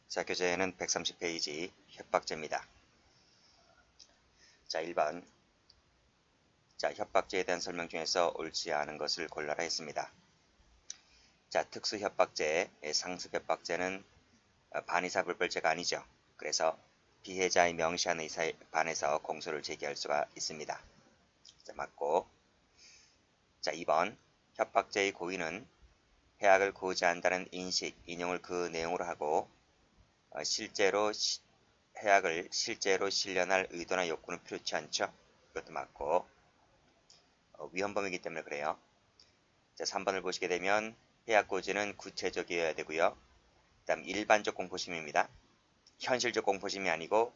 자, 교재는 130페이지 협박죄입니다. 자, 1번. 자, 협박죄에 대한 설명 중에서 옳지 않은 것을 골라라 했습니다. 자, 특수협박죄, 상습협박죄는 반의사불벌죄가 아니죠. 그래서 피해자의 명시한 의사에 반해서 공소를 제기할 수가 있습니다. 자, 맞고. 자, 2번. 협박죄의 고의는 해악을 구제한다는 인식, 인용을 그 내용으로 하고 해악을 실제로 실현할 의도나 욕구는 필요치 않죠. 이것도 맞고 위헌범이기 때문에 그래요. 자, 3번을 보시게 되면 해악 고지는 구체적이어야 되고요. 그 다음 일반적 공포심입니다. 현실적 공포심이 아니고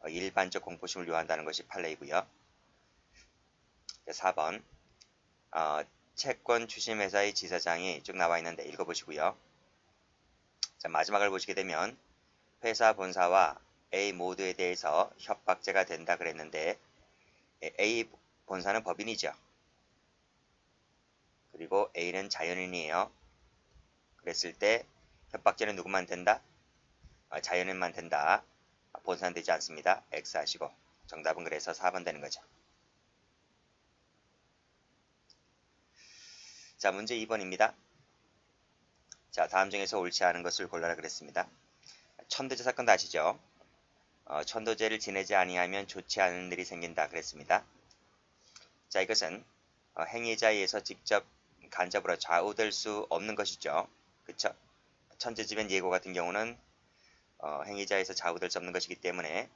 일반적 공포심을 요한다는 것이 판례이고요. 자, 4번 채권 추심회사의 지사장이 쭉 나와 있는데 읽어보시고요. 자, 마지막을 보시게 되면 회사 본사와 A 모두에 대해서 협박죄가 된다 그랬는데 A 본사는 법인이죠. 그리고 A는 자연인이에요. 그랬을 때 협박죄는 누구만 된다? 자연인만 된다. 본사는 되지 않습니다. X 하시고 정답은 그래서 4번 되는 거죠. 자, 문제 2번입니다. 자, 다음 중에서 옳지 않은 것을 골라라 그랬습니다. 천도제 사건도 아시죠? 천도제를 지내지 아니하면 좋지 않은 일이 생긴다 그랬습니다. 자, 이것은 행위자에 의해서 직접 간접으로 좌우될 수 없는 것이죠. 그쵸? 천재지변 예고 같은 경우는 행위자에서 좌우될 수 없는 것이기 때문에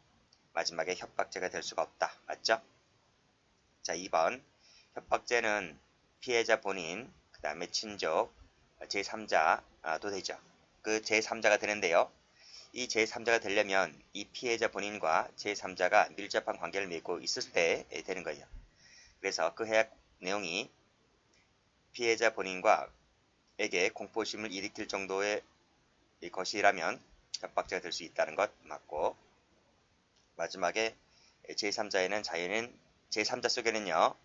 마지막에 협박죄가 될 수가 없다. 맞죠? 자, 2번. 협박죄는 피해자 본인, 그 다음에 친족, 제3자도 되죠. 그 제3자가 되는데요. 이 제3자가 되려면 이 피해자 본인과 제3자가 밀접한 관계를 맺고 있을 때 되는 거예요. 그래서 그 해약 내용이 피해자 본인과에게 공포심을 일으킬 정도의 것이라면 협박죄가 될 수 있다는 것 맞고, 마지막에 제3자에는 자연인, 제3자 속에는요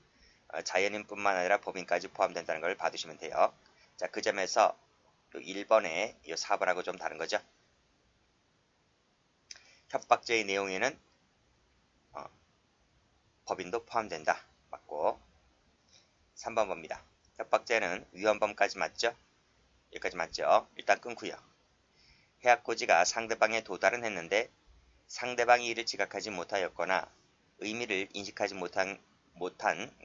자연인뿐만 아니라 법인까지 포함된다는 걸 봐두시면 돼요. 자, 그 점에서 1번에 4번하고 좀 다른 거죠. 협박죄의 내용에는 법인도 포함된다. 맞고. 3번 봅니다. 협박죄는 위헌범까지 맞죠? 여기까지 맞죠? 일단 끊고요. 해악고지가 상대방에 도달은 했는데 상대방이 이를 지각하지 못하였거나 의미를 인식하지 못한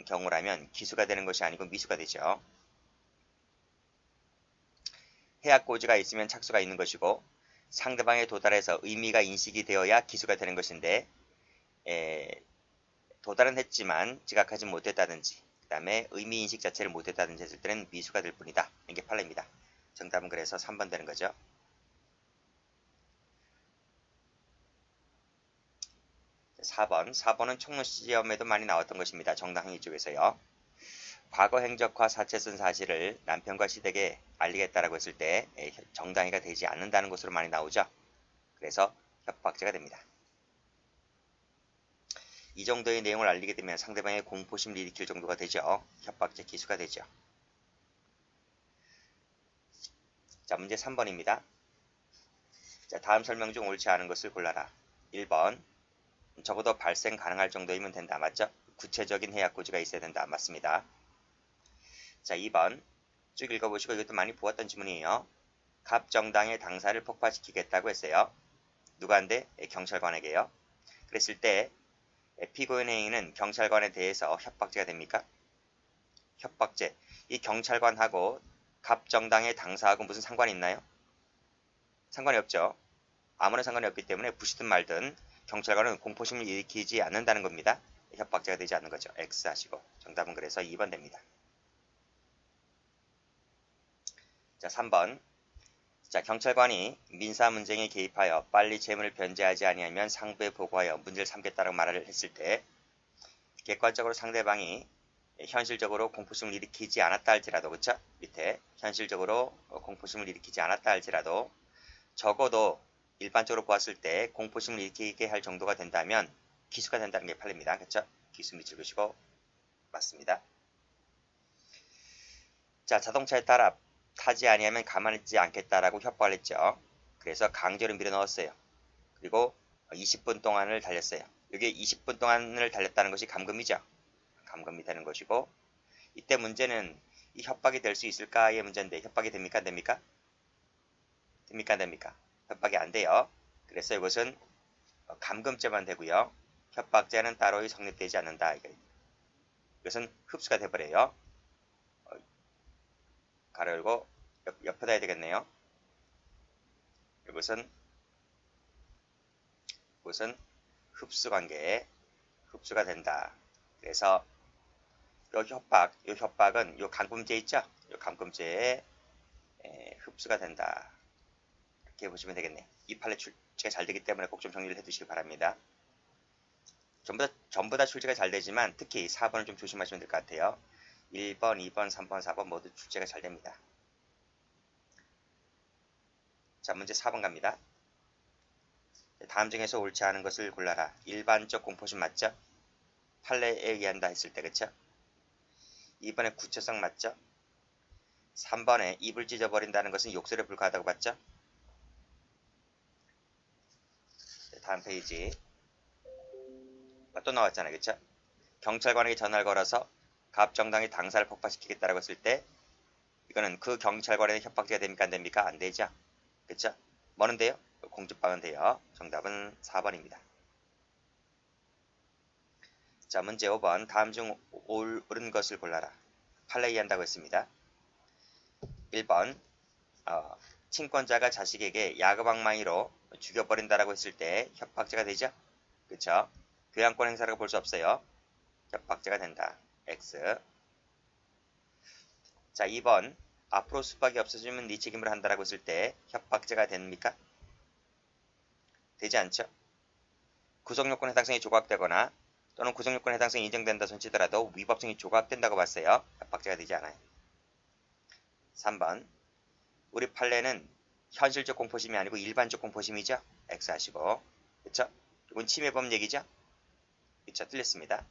경우라면 기수가 되는 것이 아니고 미수가 되죠. 해악고지가 있으면 착수가 있는 것이고 상대방에 도달해서 의미가 인식이 되어야 기수가 되는 것인데 도달은 했지만 지각하지 못했다든지 그 다음에 의미인식 자체를 못했다든지 했을 때는 미수가 될 뿐이다. 이게 판례입니다. 정답은 그래서 3번 되는 거죠. 4번은 총론시험에도 많이 나왔던 것입니다. 정당행위 쪽에서요. 과거 행적과 사체 쓴 사실을 남편과 시댁에 알리겠다라고 했을 때 정당행위가 되지 않는다는 것으로 많이 나오죠. 그래서 협박죄가 됩니다. 이 정도의 내용을 알리게 되면 상대방의 공포심을 일으킬 정도가 되죠. 협박죄 기수가 되죠. 자, 문제 3번입니다. 자, 다음 설명 중 옳지 않은 것을 골라라. 1번. 적어도 발생 가능할 정도이면 된다. 맞죠? 구체적인 해약고지가 있어야 된다. 맞습니다. 자, 2번. 쭉 읽어보시고 이것도 많이 보았던 지문이에요. 갑정당의 당사를 폭파시키겠다고 했어요. 누구한테? 경찰관에게요. 그랬을 때 피고인 행위는 경찰관에 대해서 협박죄가 됩니까? 협박죄. 이 경찰관하고 갑정당의 당사하고 무슨 상관이 있나요? 상관이 없죠. 아무런 상관이 없기 때문에 부시든 말든 경찰관은 공포심을 일으키지 않는다는 겁니다. 협박죄가 되지 않는 거죠. X 하시고 정답은 그래서 2번 됩니다. 자, 3번. 자, 경찰관이 민사 문쟁에 개입하여 빨리 재물을 변제하지 아니하면 상부에 보고하여 문제를 삼겠다라고 말을 했을 때 객관적으로 상대방이 현실적으로 공포심을 일으키지 않았다 할지라도, 그쵸? 밑에 현실적으로 공포심을 일으키지 않았다 할지라도 적어도 일반적으로 보았을 때 공포심을 일으키게 할 정도가 된다면 기수가 된다는 게 판례입니다. 그쵸? 기수 밑줄 그시고 맞습니다. 자, 자동차에 따라 타지 아니하면 가만히 있지 않겠다라고 협박을 했죠. 그래서 강제로 밀어 넣었어요. 그리고 20분 동안을 달렸어요. 이게 20분 동안을 달렸다는 것이 감금이죠. 감금이 되는 것이고, 이때 문제는 이 협박이 될 수 있을까의 문제인데, 협박이 됩니까? 안 됩니까? 됩니까? 안 됩니까? 협박이 안 돼요. 그래서 이것은 감금죄만 되고요. 협박죄는 따로 성립되지 않는다. 이것은 흡수가 돼버려요. 가로 열고 옆에다 해야 되겠네요. 이것은 흡수관계에 흡수가 된다. 그래서 요 협박은 요 감금죄 있죠? 요 감금죄에 흡수가 된다. 이렇게 보시면 되겠네요. 이 판례 출제가 잘 되기 때문에 꼭 좀 정리를 해두시기 바랍니다. 전부 다 출제가 잘 되지만 특히 4번을 좀 조심하시면 될 것 같아요. 1번, 2번, 3번, 4번 모두 출제가 잘 됩니다. 자, 문제 4번 갑니다. 다음 중에서 옳지 않은 것을 골라라. 일반적 공포심 맞죠? 판례에 의한다 했을 때 그쵸? 2번에 구체성 맞죠? 3번에 입을 찢어버린다는 것은 욕설에 불과하다고 봤죠? 다음 페이지 또 나왔잖아요. 그쵸? 경찰관에게 전화를 걸어서 갑정당이 당사를 폭파시키겠다라고 했을 때 이거는 그 경찰관의 협박죄가 됩니까? 안 됩니까? 안 되죠? 그쵸? 뭐는데요? 공주빵은 돼요. 정답은 4번입니다. 자, 문제 5번. 다음 중 옳은 것을 골라라. 판례 한다고 했습니다. 1번 친권자가 자식에게 야금방망이로 죽여버린다라고 했을 때 협박죄가 되죠? 그쵸? 교양권 행사라고 볼 수 없어요. 협박죄가 된다. X. 자, 2번 앞으로 수박이 없어지면 네 책임을 한다라고 했을 때 협박죄가 됩니까? 되지 않죠? 구속요건 해당성이 조각되거나 또는 구속요건 해당성이 인정된다 손치더라도 위법성이 조각된다고 봤어요. 협박죄가 되지 않아요. 3번 우리 판례는 현실적 공포심이 아니고 일반적 공포심이죠. X 하시고 그쵸? 이건 침해범 얘기죠. 그쵸? 틀렸습니다.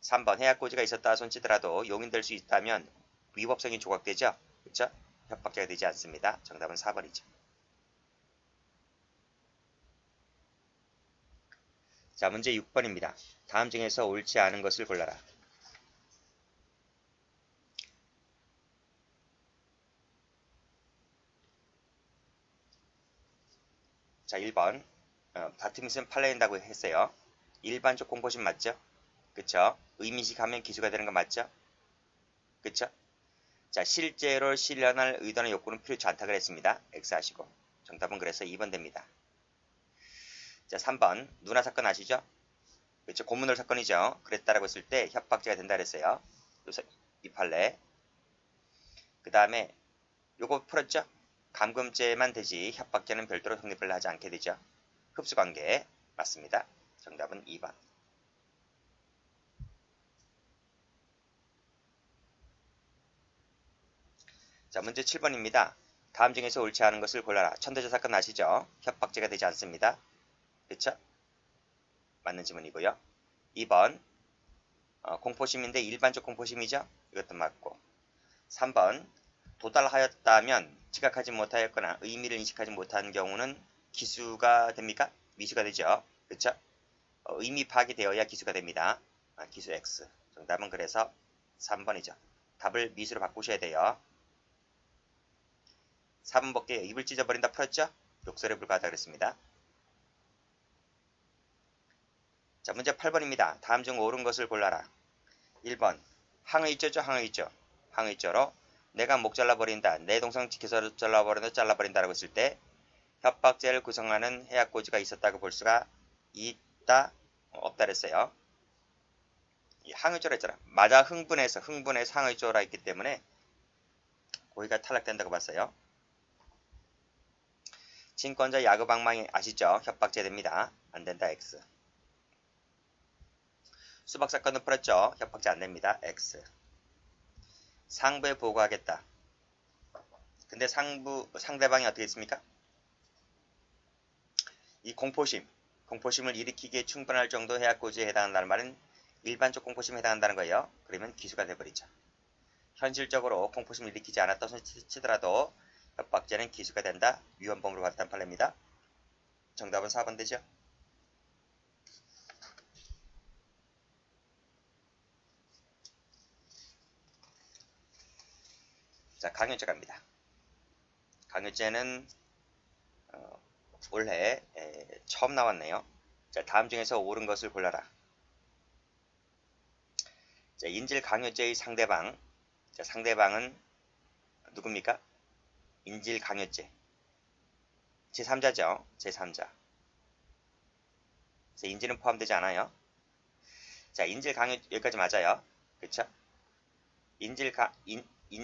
3번 해약고지가 있었다 손치더라도 용인될 수 있다면 위법성이 조각되죠. 그쵸? 협박죄가 되지 않습니다. 정답은 4번이죠. 자, 문제 6번입니다. 다음 중에서 옳지 않은 것을 골라라. 자, 1번 다툼이 있으면 판례된다고 했어요. 일반적 공포심 맞죠? 그쵸? 의미식하면 기수가 되는 거 맞죠? 그쵸? 자, 실제로 실현할 의도나 욕구는 필요치 않다 그랬습니다. X 하시고 정답은 그래서 2번 됩니다. 자, 3번 누나 사건 아시죠? 그쵸? 고문을 사건이죠. 그랬다라고 했을 때 협박죄가 된다 그랬어요. 이 판례. 그 다음에 요거 풀었죠? 감금죄만 되지 협박죄는 별도로 성립을 하지 않게 되죠. 흡수관계 맞습니다. 정답은 2번. 자, 문제 7번입니다. 다음 중에서 옳지 않은 것을 골라라. 천도제 사건 아시죠? 협박죄가 되지 않습니다. 그쵸? 맞는 지문이고요. 2번 공포심인데 일반적 공포심이죠? 이것도 맞고 3번 도달하였다면 지각하지 못하였거나 의미를 인식하지 못한 경우는 기수가 됩니까? 미수가 되죠. 그쵸? 의미 파악이 되어야 기수가 됩니다. 기수 X. 정답은 그래서 3번이죠. 답을 미수로 바꾸셔야 돼요. 4번 볼게요. 입을 찢어버린다 풀었죠? 욕설에 불과하다 그랬습니다. 자, 문제 8번입니다. 다음 중 옳은 것을 골라라. 1번 항의조죠. 항의조. 항의조로 내가 목 잘라버린다. 내 동생 지켜서 잘라버린다라고 했을 때 협박죄를 구성하는 해약고지가 있었다고 볼 수가 있다 없다 그랬어요. 항의조라 했잖아. 맞아 흥분해서 항의조라 했기 때문에 고의가 탈락된다고 봤어요. 친권자 야구방망이 아시죠? 협박죄 됩니다. 안된다 X. 수박사건도 풀었죠? 협박죄 안됩니다. X. 상부에 보고하겠다. 근데 상대방이 어떻게 했습니까? 이 공포심을 일으키기에 충분할 정도 해약고지에 해당한다는 말은 일반적 공포심에 해당한다는 거예요. 그러면 기수가 돼버리죠. 현실적으로 공포심을 일으키지 않았다 치더라도 협박죄는 기소가 된다. 위헌범으로 봤다는 판례입니다. 정답은 4번 되죠. 자, 강요죄 갑니다. 강요죄는 올해 처음 나왔네요. 자, 다음 중에서 옳은 것을 골라라. 자, 인질 강요죄의 상대방. 자, 상대방은 누굽니까? 인질 강요죄. 제3자죠. 제3자. 인질은 포함되지 않아요. 자, 인질 강요 여기까지 맞아요. 그쵸?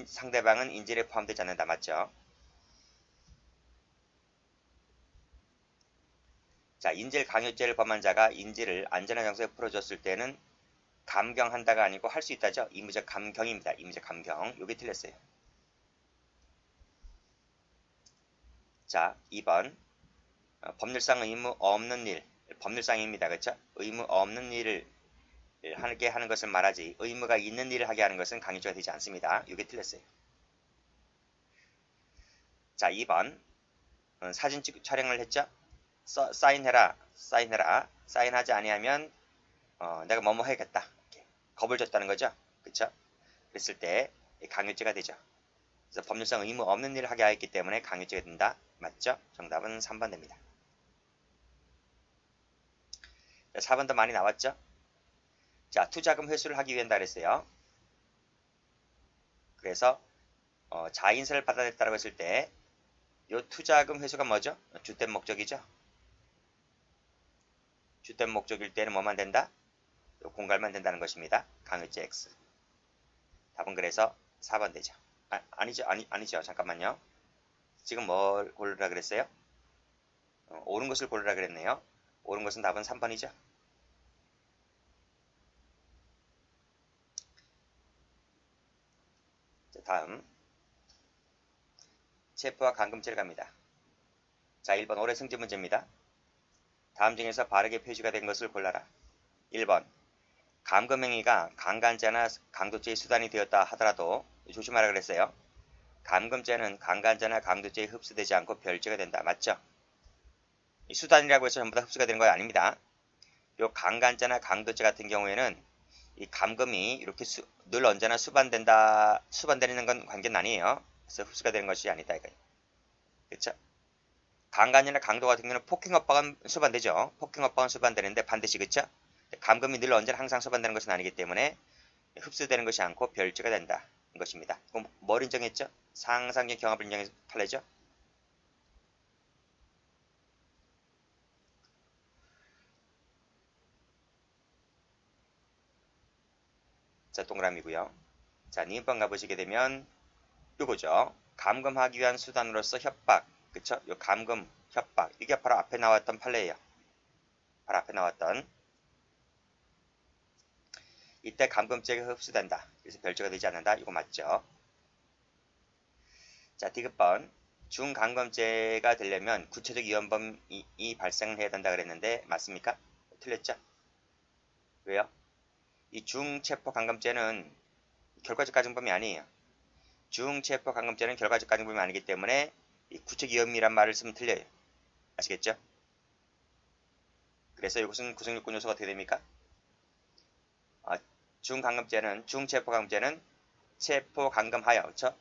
상대방은 인질에 포함되지 않는다. 맞죠? 자, 인질 강요죄를 범한 자가 인질을 안전한 장소에 풀어줬을 때는 감경한다가 아니고 할 수 있다죠. 의무적 감경입니다. 의무적 감경. 요게 틀렸어요. 자, 2번. 법률상 의무 없는 일. 법률상입니다. 그렇죠? 의무 없는 일을 하게 하는 것을 말하지 의무가 있는 일을 하게 하는 것은 강요죄가 되지 않습니다. 이게 틀렸어요. 자, 2번. 사진 촬영을 했죠? 사인해라. 사인하지 아니하면 내가 뭐뭐 해야겠다. 이렇게 겁을 줬다는 거죠. 그쵸? 그랬을 때 강요죄가 되죠. 그래서 법률상 의무 없는 일을 하게 하였기 때문에 강요죄가 된다. 맞죠? 정답은 3번 됩니다. 자, 4번도 많이 나왔죠? 자, 투자금 회수를 하기 위한다 그랬어요. 그래서 자인세를 받아냈다고 했을 때 이 투자금 회수가 뭐죠? 주된 목적이죠. 주된 목적일 때는 뭐만 된다? 공갈만 된다는 것입니다. 강요죄 X. 답은 그래서 4번 되죠. 아니죠. 잠깐만요. 지금 뭘 고르라 그랬어요? 옳은 것을 고르라 그랬네요. 옳은 것은 답은 3번이죠. 자, 다음. 체포와 감금죄를 갑니다. 자, 1번 올해 승지 문제입니다. 다음 중에서 바르게 표시가 된 것을 골라라. 1번. 감금행위가 강간죄나 강도죄의 수단이 되었다 하더라도 조심하라 그랬어요. 감금죄는 강간죄나 강도죄에 흡수되지 않고 별죄가 된다. 맞죠? 이 수단이라고 해서 전부 다 흡수가 되는 거 아닙니다. 요 강간죄나 강도죄 같은 경우에는 이 감금이 이렇게 늘 언제나 수반되는 건 관계는 아니에요. 그래서 흡수가 되는 것이 아니다 이거예요. 그렇죠? 강간이나 강도 같은 경우는 폭행협박은 수반되죠. 폭행협박은 수반되는데 반드시 그렇죠? 감금이 늘 언제나 항상 수반되는 것은 아니기 때문에 흡수되는 것이 않고 별죄가 된다. 것입니다. 그럼 뭘 인정했죠? 상상력 경합을 인정해서 판례죠? 자, 동그라미고요. 자, 니은번 가보시게 되면 요거죠. 감금하기 위한 수단으로서 협박. 그쵸? 요 감금, 협박. 이게 바로 앞에 나왔던 판례예요. 바로 앞에 나왔던. 이때 감금죄가 흡수된다. 그래서 별죄가 되지 않는다. 이거 맞죠? 자, 디귿번. 중감금죄가 되려면 구체적 위헌범이 발생해야 된다 그랬는데 맞습니까? 틀렸죠? 왜요? 이 중체포감금죄는 결과적 가중범이 아니에요. 중체포 감금죄는 결과적 가중범이 아니기 때문에 이 구체적 위험이란 말을 쓰면 틀려요. 아시겠죠? 그래서 이것은 구성요건 요소가 어떻게 됩니까? 중체포 감금죄는 체포 감금하여, 그렇죠?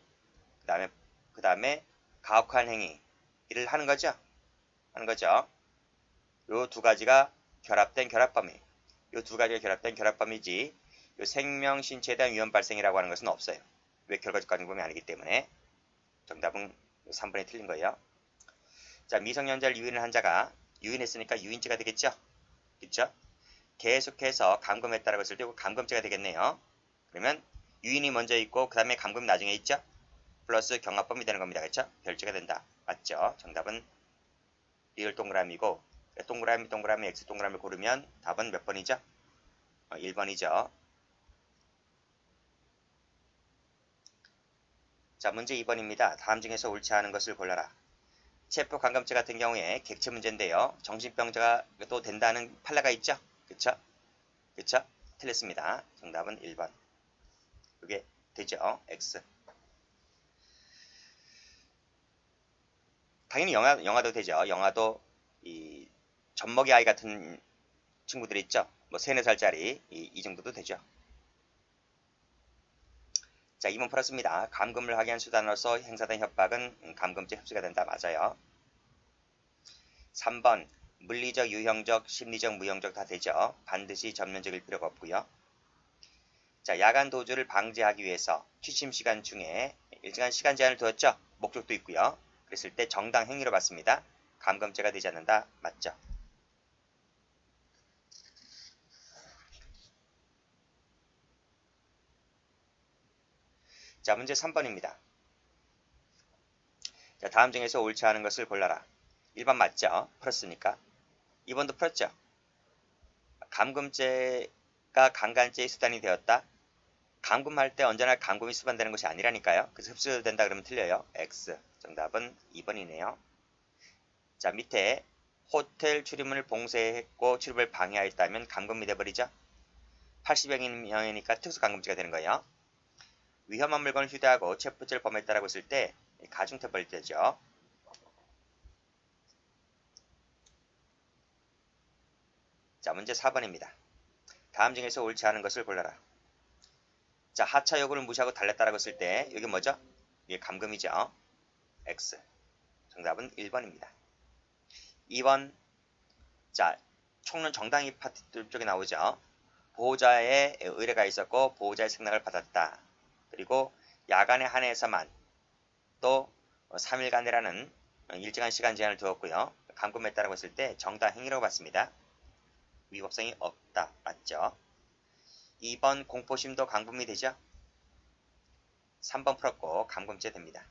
그다음에 가혹한 행위를 하는 거죠. 요 두 가지가 결합된 결합범위. 요 두 가지가 결합된 결합범위지. 요 생명 신체에 대한 위험 발생이라고 하는 것은 없어요. 왜 결과적 가중범이 아니기 때문에. 정답은 3번이 틀린 거예요. 자, 미성년자를 유인을 한 자가 유인했으니까 유인죄가 되겠죠? 그쵸? 계속해서 감금했다라고 했을 때 감금죄가 되겠네요. 그러면 유인이 먼저 있고 그 다음에 감금이 나중에 있죠? 플러스 경합범이 되는 겁니다. 그쵸? 별죄가 된다. 맞죠? 정답은 리을 동그라미고 동그라미 X 동그라미 고르면 답은 몇 번이죠? 1번이죠. 자, 문제 2번입니다. 다음 중에서 옳지 않은 것을 골라라. 체포 감금죄 같은 경우에 객체 문제인데요. 정신병자가 또 된다는 판례가 있죠? 그쵸? 틀렸습니다. 정답은 1번. 그게 되죠? X. 당연히 영아도 되죠. 영아도 이 젖먹이 아이 같은 친구들 있죠. 뭐 3, 4살짜리 이 정도도 되죠. 자, 2번 풀었습니다. 감금을 하게 한 수단으로서 행사된 협박은 감금죄 흡수가 된다. 맞아요. 3번 물리적, 유형적, 심리적, 무형적 다 되죠. 반드시 전면적일 필요가 없고요. 자, 야간 도주를 방지하기 위해서 취침 시간 중에 일정한 시간 제한을 두었죠. 목적도 있고요. 그랬을 때 정당 행위로 봤습니다. 감금죄가 되지 않는다. 맞죠? 자, 문제 3번입니다. 자, 다음 중에서 옳지 않은 것을 골라라. 1번 맞죠? 풀었으니까. 2번도 풀었죠? 감금죄가 강간죄의 수단이 되었다. 감금할 때 언제나 감금이 수반되는 것이 아니라니까요. 그래서 흡수된다 그러면 틀려요. X. 정답은 2번이네요. 자, 밑에 호텔 출입문을 봉쇄했고 출입을 방해하였다면 감금이 돼버리죠. 80여 명이니까 특수감금죄가 되는 거예요. 위험한 물건을 휴대하고 체포죄를 범했다라고 했을 때 가중처벌되죠. 자, 문제 4번입니다. 다음 중에서 옳지 않은 것을 골라라. 자, 하차 요구를 무시하고 달렸다라고 했을 때 이게 뭐죠? 이게 감금이죠. X. 정답은 1번입니다. 2번. 자, 총론 정당히 파트 쪽에 나오죠. 보호자의 의뢰가 있었고 보호자의 승낙을 받았다. 그리고 야간에 한해서만 또 3일간이라는 일정한 시간 제한을 두었고요. 감금했다라고 했을 때 정당 행위라고 봤습니다. 위법성이 없다. 맞죠? 2번 공포심도 감금이 되죠? 3번 풀었고 감금죄 됩니다.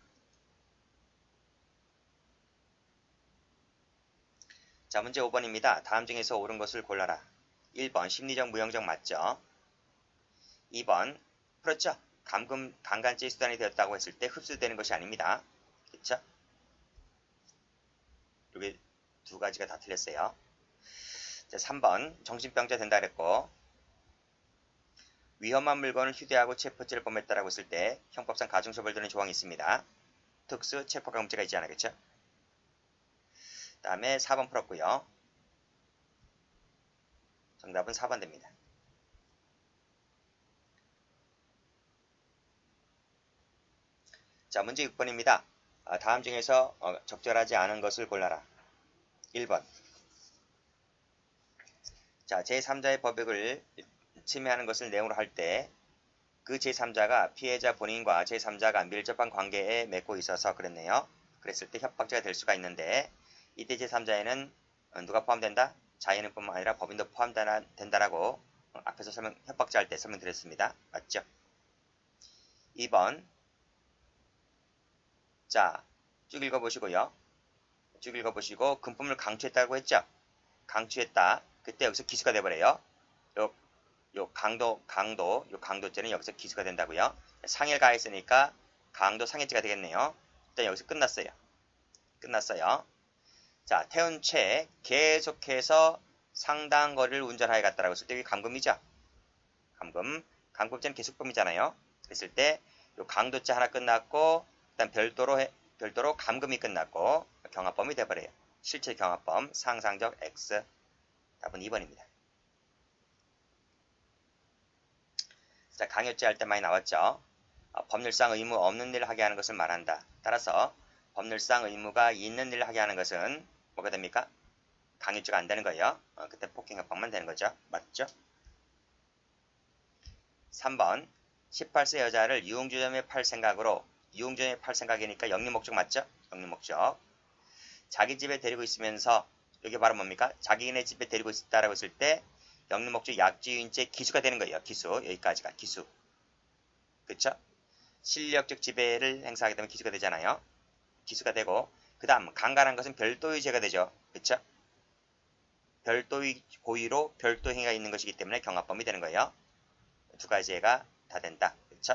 자, 문제 5번입니다. 다음 중에서 옳은 것을 골라라. 1번 심리적 무형적 맞죠? 2번 풀었죠? 강간죄의 수단이 되었다고 했을 때 흡수되는 것이 아닙니다. 그쵸? 여기 두 가지가 다 틀렸어요. 자, 3번 정신병자 된다 그랬고 위험한 물건을 휴대하고 체포죄를 범했다라고 했을 때 형법상 가중처벌되는 조항이 있습니다. 특수 체포감금죄가 있지 않겠죠? 그 다음에 4번 풀었고요. 정답은 4번 됩니다. 자, 문제 6번입니다. 다음 중에서 적절하지 않은 것을 골라라. 1번. 자, 제3자의 법익을 침해하는 것을 내용으로 할 때 그 제3자가 피해자 본인과 제3자가 밀접한 관계에 맺고 있어서 그랬네요. 그랬을 때 협박죄가 될 수가 있는데 이때 제3자에는 누가 포함된다? 자연인뿐만 아니라 법인도 포함된다라고 앞에서 협박죄 할 때 설명드렸습니다. 맞죠? 2번. 자, 쭉 읽어보시고요. 쭉 읽어보시고 금품을 강취했다고 했죠? 강취했다. 그때 여기서 기수가 돼버려요. 요 강도죄는 여기서 기수가 된다고요. 상해를 가했으니까 강도 상해죄가 되겠네요. 일단 여기서 끝났어요. 자, 태운 채 계속해서 상당 거리를 운전하여 갔다라고 했을 때 이게 감금이죠. 감금죄는 계속범이잖아요. 그랬을 때 요 강도죄 하나 끝났고 일단 별도로 감금이 끝났고 경합범이 돼버려요. 실체 경합범 상상적 X. 답은 2번입니다. 자, 강요죄 할 때 많이 나왔죠. 법률상 의무 없는 일을 하게 하는 것을 말한다. 따라서 법률상 의무가 있는 일을 하게 하는 것은 뭐가 됩니까? 강요죄가 안 되는 거예요. 그때 폭행협박만 되는 거죠. 맞죠? 3번 18세 여자를 유흥주점에 팔 생각으로 유흥주점에 팔 생각이니까 영리목적 맞죠? 영리목적. 자기 집에 데리고 있으면서 이게 바로 뭡니까? 자기네 집에 데리고 있다라고 했을 때 영리목적 약주인죄 기수가 되는 거예요. 기수. 여기까지가 기수. 그쵸? 실력적 지배를 행사하게 되면 기수가 되잖아요. 기수가 되고 그 다음 강간한 것은 별도의 죄가 되죠. 그쵸? 별도의 고의로 별도 행위가 있는 것이기 때문에 경합범이 되는 거예요. 두 가지 죄가 다 된다. 그쵸?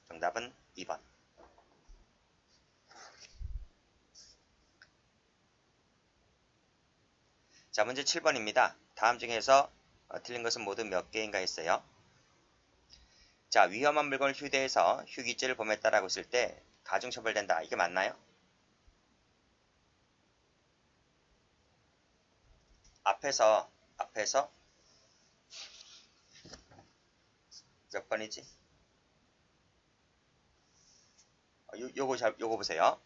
정답은 2번. 자, 문제 7번입니다. 다음 중에서 틀린 것은 모두 몇 개인가 했어요. 자, 위험한 물건을 휴대해서 휴기죄를 범했다라고 했을 때 가중처벌된다. 이게 맞나요? 앞에서 몇 번이지? 요거 보세요.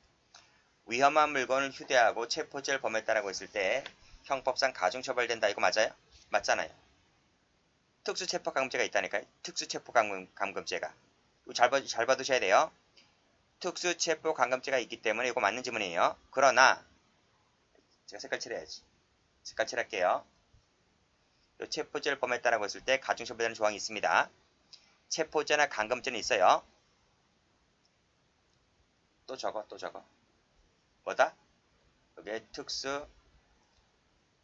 위험한 물건을 휴대하고 체포죄를 범했다라고 했을 때 형법상 가중처벌된다. 이거 맞아요? 맞잖아요. 특수체포감금죄가 있다니까요. 특수체포감금죄가. 이거 잘 봐두셔야 돼요. 특수체포감금죄가 있기 때문에 이거 맞는 지문이에요. 그러나 제가 색깔 칠해야지. 색깔 칠할게요. 체포죄를 범했다라고 했을 때 가중처벌되는 조항이 있습니다. 체포죄나 감금죄는 있어요. 또 적어. 뭐다? 그게 특수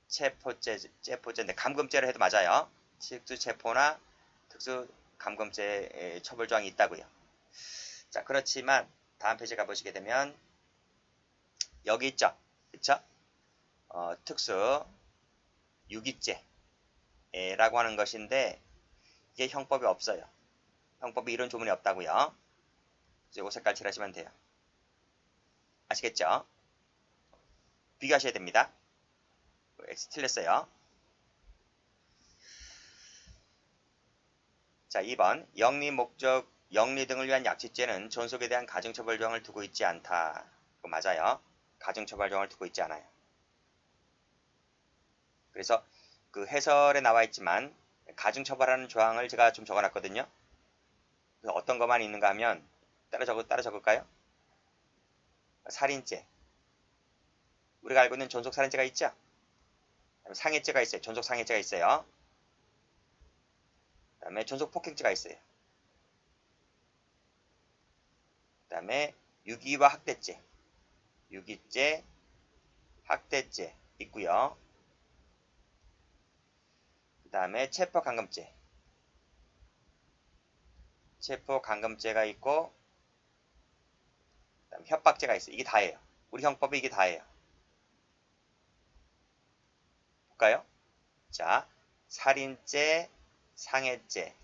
체포죄인데 감금죄를 해도 맞아요. 특수체포나 특수감금죄 처벌 조항이 있다고요. 자, 그렇지만 다음 페이지 가보시게 되면 여기 있죠. 그쵸? 특수 유기죄라고 하는 것인데 이게 형법이 없어요. 형법이 이런 조문이 없다고요. 이거 색깔 칠하시면 돼요. 아시겠죠? 비교하셔야 됩니다. X 틀렸어요. 자, 2번 영리 목적, 영리 등을 위한 약취죄는 존속에 대한 가중처벌 조항을 두고 있지 않다. 그거 맞아요. 가중처벌 조항을 두고 있지 않아요. 그래서 그 해설에 나와 있지만 가중처벌하는 조항을 제가 좀 적어놨거든요. 그래서 어떤 것만 있는가 하면 따라 적을까요? 살인죄. 우리가 알고 있는 존속살인죄가 있죠? 상해죄가 있어요. 존속상해죄가 있어요. 그 다음에 존속폭행죄가 있어요. 그 다음에 유기와 학대죄. 유기죄, 학대죄 있고요. 그 다음에 체포감금죄. 체포감금죄가 있고 그다음에 협박죄가 있어요. 이게 다예요. 우리 형법에 이게 다예요. 볼까요? 자, 살인죄, 상해죄,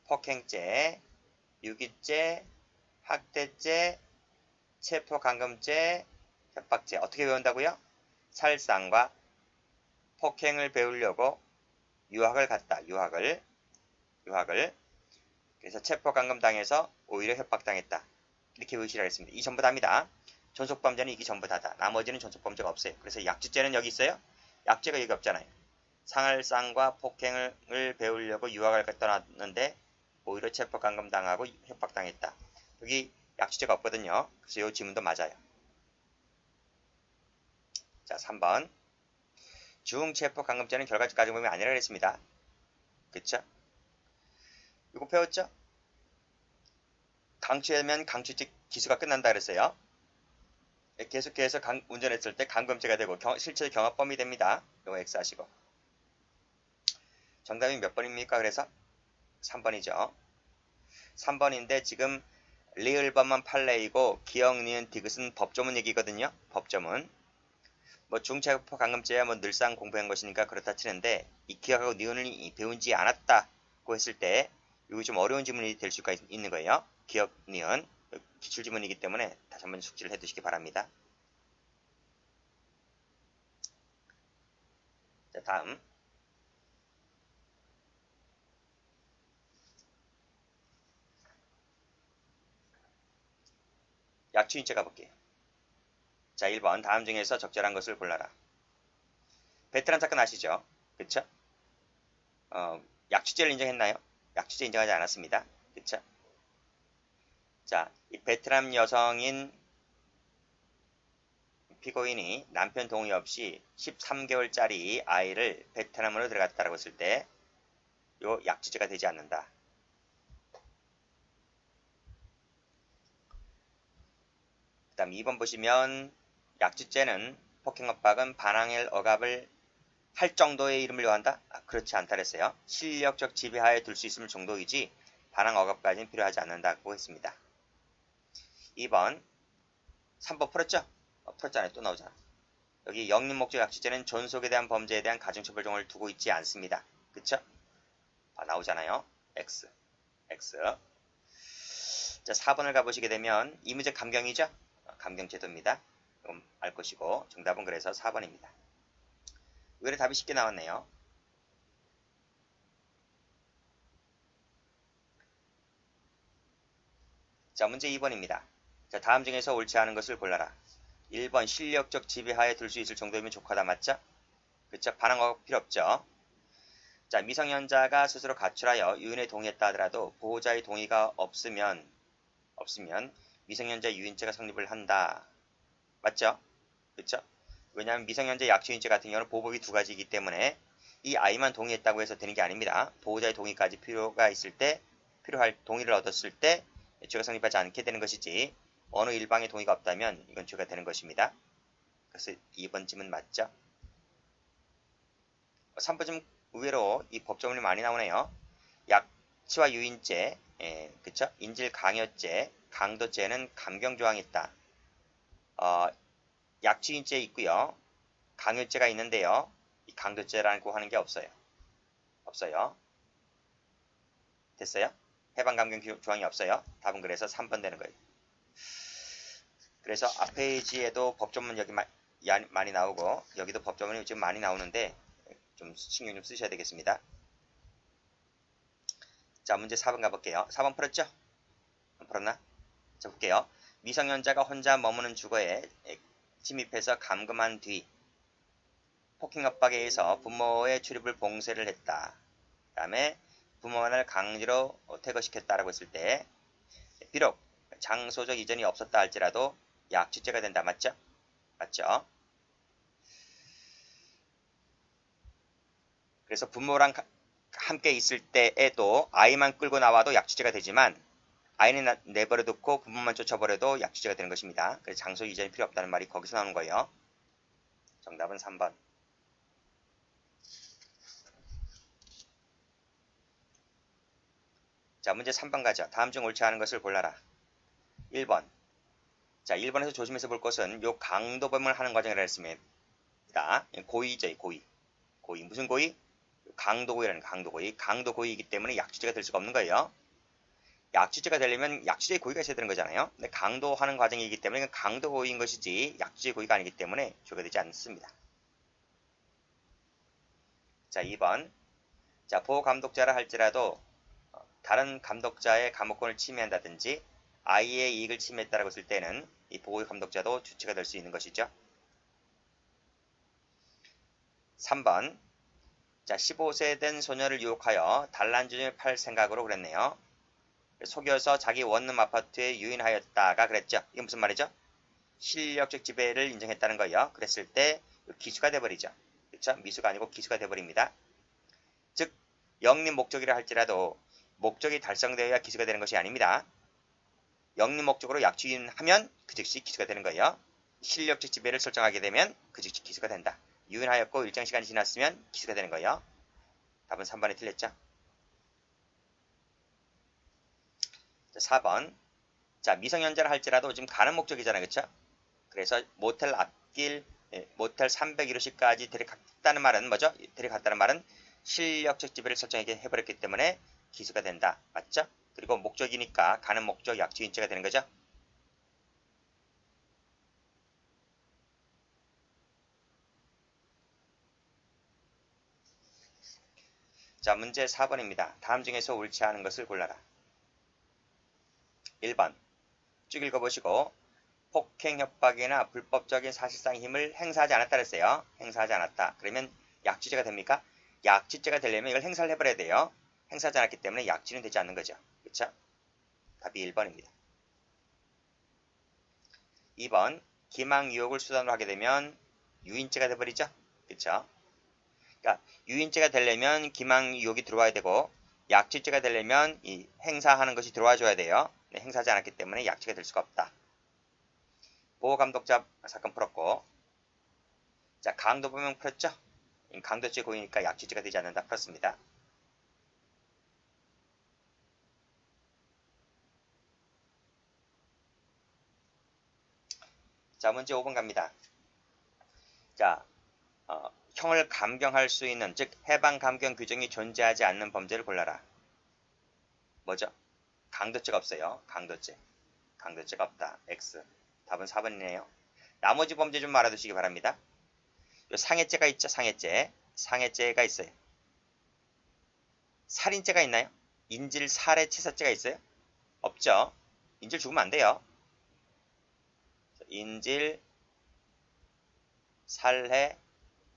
폭행죄, 유기죄, 학대죄, 체포감금죄, 협박죄. 어떻게 배운다고요? 살상과 폭행을 배우려고 유학을 갔다. 유학을. 그래서 체포감금 당해서 오히려 협박당했다. 이렇게 의시를 했습니다. 이 전부 다입니다. 존속범죄는 이게 전부 다다. 나머지는 존속범죄가 없어요. 그래서 약주죄는 여기 있어요. 약죄가 여기 없잖아요. 상할상과 폭행을 배우려고 유학을 떠났는데 오히려 체포감금 당하고 협박당했다. 여기 약주죄가 없거든요. 그래서 이 지문도 맞아요. 자, 3번. 중체포감금죄는 결과적 가중범위 아니라 그랬습니다. 그쵸? 이거 배웠죠? 강추하면 강추직 기수가 끝난다 그랬어요. 계속해서 운전했을 때 감금죄가 되고 실제 경합범위 됩니다. 이거 X 하시고. 정답이 몇 번입니까? 그래서 3번이죠. 3번인데 지금 리을범은 판례이고 기억, 니은, 디귿은 법조문 얘기거든요. 법조문. 뭐 중체포 감금죄야 뭐 늘상 공부한 것이니까 그렇다 치는데 이 기억하고 니은을 배운지 않았다고 했을 때 이거 좀 어려운 지문이 될 수가 있는 거예요. 기억, 니은. 기출지문이기 때문에 다시 한번 숙지를 해두시기 바랍니다. 자, 다음. 약추인죄 가볼게요. 자, 1번. 다음 중에서 적절한 것을 골라라. 베트남 사건 아시죠? 그쵸? 약추죄를 인정했나요? 약추죄 인정하지 않았습니다. 그쵸? 자, 이 베트남 여성인 피고인이 남편 동의 없이 13개월짜리 아이를 베트남으로 들어갔다라고 했을 때 요 약주죄가 되지 않는다. 그 다음 2번 보시면 약주죄는 폭행 협박은 반항일 억압을 할 정도의 이름을 요한다? 그렇지 않다 그랬어요. 실력적 지배하에 둘 수 있을 정도이지 반항 억압까지는 필요하지 않는다고 했습니다. 2번 3번 풀었죠? 풀었잖아요. 또 나오잖아. 여기 영리 목적 약취죄는 존속에 대한 범죄에 대한 가중처벌 조항을 두고 있지 않습니다. 그쵸? 나오잖아요. X. 자, 4번을 가보시게 되면 이 문제 감경이죠? 감경제도입니다. 알 것이고 정답은 그래서 4번입니다. 의외로 답이 쉽게 나왔네요. 자, 문제 2번입니다. 자, 다음 중에서 옳지 않은 것을 골라라. 1번 실력적 지배하에 둘 수 있을 정도면 족하다 맞죠? 그쵸? 반항하고 필요 없죠. 자, 미성년자가 스스로 가출하여 유인에 동의했다 하더라도 보호자의 동의가 없으면 미성년자 유인죄가 성립을 한다. 맞죠? 그쵸? 왜냐하면 미성년자 약취유인죄 같은 경우는 보복이 두 가지이기 때문에 이 아이만 동의했다고 해서 되는 게 아닙니다. 보호자의 동의까지 필요할 동의를 얻었을 때 죄가 성립하지 않게 되는 것이지 어느 일방의 동의가 없다면 이건 죄가 되는 것입니다. 그래서 2번 질문 맞죠? 3번 좀 의외로 이 법조문이 많이 나오네요. 약취와 유인죄, 그쵸? 인질 강요죄, 강도죄는 감경조항이 있다. 약취유인죄 있고요. 강요죄가 있는데요. 이 강도죄라고 하는 게 없어요. 됐어요? 해방 감경 조항이 없어요. 답은 그래서 3번 되는 거예요. 그래서 앞 페이지에도 법조문 여기 많이 나오고 여기도 법조문이 지금 많이 나오는데 좀 신경 좀 쓰셔야 되겠습니다. 자, 문제 4번 가볼게요. 4번 풀었죠? 안 풀었나? 자, 볼게요. 미성년자가 혼자 머무는 주거에 침입해서 감금한 뒤 폭행 협박에 의해서 부모의 출입을 봉쇄를 했다. 그 다음에 부모만을 강제로 퇴거시켰다라고 했을 때 비록 장소적 이전이 없었다 할지라도 약취죄가 된다. 맞죠? 맞죠? 그래서 부모랑 함께 있을 때에도 아이만 끌고 나와도 약취죄가 되지만 아이는 내버려 두고 부모만 쫓아버려도 약취죄가 되는 것입니다. 그래서 장소 이전이 필요 없다는 말이 거기서 나오는 거예요. 정답은 3번. 자, 문제 3번 가죠. 다음 중 옳지 않은 것을 골라라. 1번. 자, 1번에서 조심해서 볼 것은 요 강도범을 하는 과정이라 했습니다. 고의죠, 고의. 고의. 무슨 고의? 강도고의라는 강도고의. 강도고의이기 때문에 약취죄가 될 수가 없는 거예요. 약취죄가 되려면 약취죄의 고의가 있어야 되는 거잖아요. 근데 강도하는 과정이기 때문에 이건 강도고의인 것이지 약취죄의 고의가 아니기 때문에 죄가 되지 않습니다. 자, 2번. 자, 보호감독자라 할지라도 다른 감독자의 감호권을 침해한다든지 아이의 이익을 침해했다고 했을 때는 이 보호감독자도 주체가 될 수 있는 것이죠. 3번. 자, 15세 된 소녀를 유혹하여 단란주를 팔 생각으로 그랬네요. 속여서 자기 원룸 아파트에 유인하였다가 그랬죠. 이게 무슨 말이죠? 실력적 지배를 인정했다는 거예요. 그랬을 때 기수가 돼버리죠. 그렇죠? 미수가 아니고 기수가 돼버립니다. 즉 영리 목적이라 할지라도 목적이 달성되어야 기수가 되는 것이 아닙니다. 영리 목적으로 약취유인하면 그 즉시 기수가 되는 거예요. 실력적 지배를 설정하게 되면 그 즉시 기수가 된다. 유인하였고 일정 시간이 지났으면 기수가 되는 거예요. 답은 3번에 틀렸죠. 자, 4번. 자, 미성년자라 할지라도 지금 가는 목적이잖아요. 그렇죠? 그래서 모텔 앞길 모텔 301호실까지 데려갔다는 말은 뭐죠? 데려갔다는 말은 실력적 지배를 설정하게 해버렸기 때문에 기수가 된다. 맞죠? 그리고 목적이니까 가는 목적 약취유인죄가 되는 거죠. 자, 문제 4번입니다. 다음 중에서 옳지 않은 것을 골라라. 1번. 쭉 읽어보시고 폭행, 협박이나 불법적인 사실상의 힘을 행사하지 않았다 그랬어요. 행사하지 않았다. 그러면 약취죄가 됩니까? 약취죄가 되려면 이걸 행사를 해버려야 돼요. 행사하지 않았기 때문에 약취는 되지 않는 거죠. 그쵸? 답이 1번입니다. 2번. 기망 유혹을 수단으로 하게 되면 유인죄가 돼버리죠. 그쵸? 그러니까 유인죄가 되려면 기망 유혹이 들어와야 되고 약취죄가 되려면 이 행사하는 것이 들어와 줘야 돼요. 네, 행사하지 않았기 때문에 약취가 될 수가 없다. 보호감독자 사건 풀었고, 자, 강도범용 풀었죠? 강도죄 고의니까 약취죄가 되지 않는다 풀었습니다. 자, 문제 5번 갑니다. 자, 형을 감경할 수 있는, 즉 해방 감경 규정이 존재하지 않는 범죄를 골라라. 뭐죠? 강도죄가 없어요. 강도죄가 없다. X. 답은 4번이네요. 나머지 범죄 좀 알아두시기 바랍니다. 요 상해죄가 있죠. 상해죄가 있어요. 살인죄가 있나요? 인질, 살해, 치사죄가 있어요? 없죠. 인질 죽으면 안 돼요. 인질, 살해,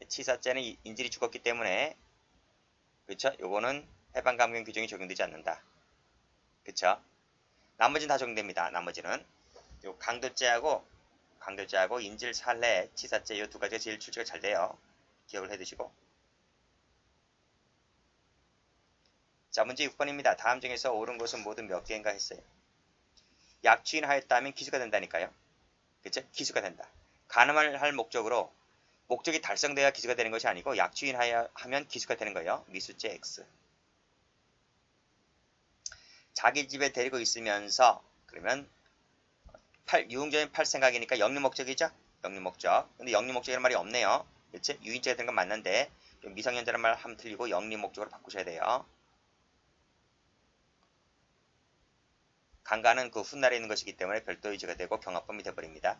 치사죄는 인질이 죽었기 때문에 그쵸? 요거는 해방감경 규정이 적용되지 않는다. 그쵸? 나머지는 다 적용됩니다. 나머지는 요 강도죄하고 인질, 살해, 치사죄 요 두 가지가 제일 출제가 잘 돼요. 기억을 해두시고. 자, 문제 6번입니다. 다음 중에서 옳은 것은 모두 몇 개인가 했어요. 약추인하였다면 기수가 된다니까요. 그쵸? 기수가 된다. 가늠을 할 목적으로 목적이 달성돼야 기수가 되는 것이 아니고 약추인하면 기수가 되는 거예요. 미수죄 X. 자기 집에 데리고 있으면서 그러면 유흥적인 팔 생각이니까 영리 목적이죠? 영리 목적. 근데 영리 목적이라는 말이 없네요. 그치? 유인죄가 되는 건 맞는데 미성년자라는 말 하면 틀리고 영리 목적으로 바꾸셔야 돼요. 강간은 그 훗날에 있는 것이기 때문에 별도 의지가 되고 경합범이 되어버립니다.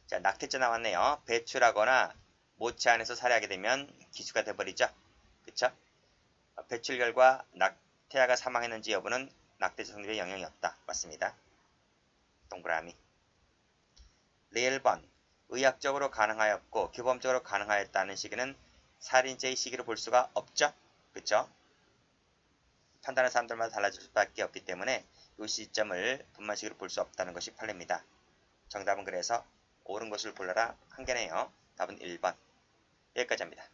자, 낙태죄 나왔네요. 배출하거나 모치 안에서 살해하게 되면 기수가 돼버리죠. 그쵸? 배출 결과 태아가 사망했는지 여부는 낙태죄 성립에 영향이 없다. 맞습니다. 동그라미. 1번. 의학적으로 가능하였고 규범적으로 가능하였다는 시기는 살인죄의 시기로 볼 수가 없죠. 그쵸? 판단하는 사람들마다 달라질 수밖에 없기 때문에 이 시점을 분만식으로 볼 수 없다는 것이 판례입니다. 정답은 그래서 옳은 것을 골라라 한 개네요. 답은 1번. 여기까지 합니다.